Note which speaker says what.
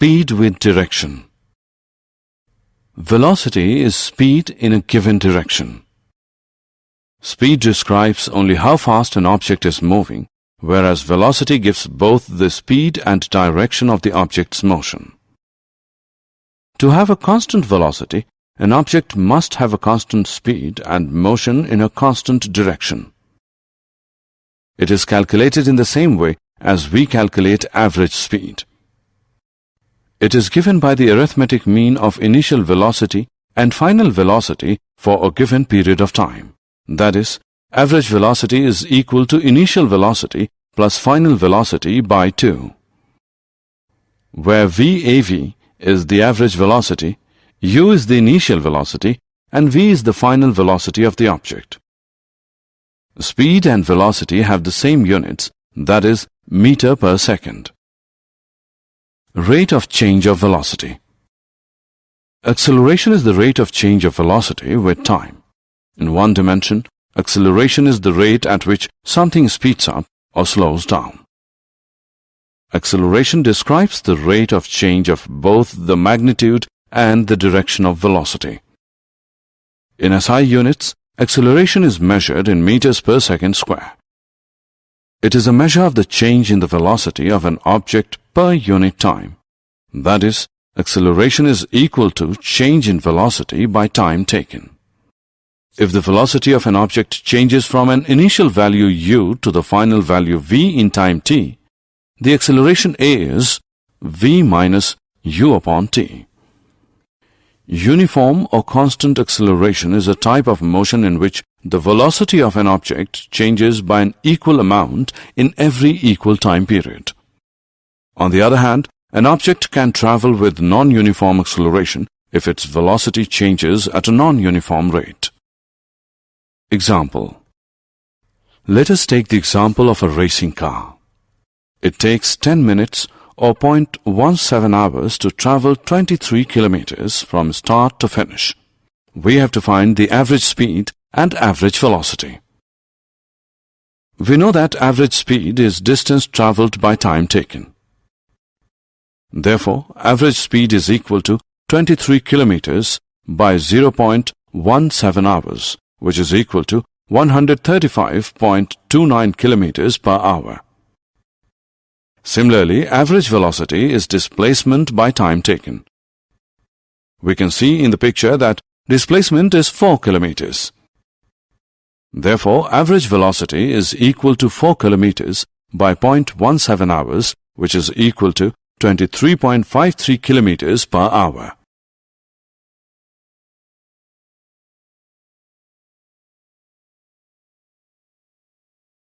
Speaker 1: Speed with direction. Velocity is speed in a given direction. Speed describes only how fast an object is moving, whereas velocity gives both the speed and direction of the object's motion. To have a constant velocity, an object must have a constant speed and motion in a constant direction. It is calculated in the same way as we calculate average speed. It is given by the arithmetic mean of initial velocity and final velocity for a given period of time. That is, average velocity is equal to initial velocity plus final velocity by 2. Where VAV is the average velocity, U is the initial velocity, and V is the final velocity of the object. Speed and velocity have the same units, that is, meter per second. Rate of change of velocity. Acceleration is the rate of change of velocity with time. In one dimension, acceleration is the rate at which something speeds up or slows down. Acceleration describes the rate of change of both the magnitude and the direction of velocity. In SI units, acceleration is measured in meters per second square. It is a measure of the change in the velocity of an object per unit time. That is, acceleration is equal to change in velocity by time taken. If the velocity of an object changes from an initial value u to the final value v in time t, the acceleration a is v minus u upon t. Uniform or constant acceleration is a type of motion in which the velocity of an object changes by an equal amount in every equal time period. On the other hand, an object can travel with non-uniform acceleration if its velocity changes at a non-uniform rate. Example. Let us take the example of a racing car. It takes 10 minutes or 0.17 hours to travel 23 kilometers from start to finish. We have to find the average speed and average velocity. We know that average speed is distance traveled by time taken. Therefore, average speed is equal to 23 kilometers by 0.17 hours, which is equal to 135.29 kilometers per hour. Similarly, average velocity is displacement by time taken. We can see in the picture that displacement is 4 kilometers. Therefore, average velocity is equal to 4 kilometers by 0.17 hours, which is equal to 23.53 kilometers per hour.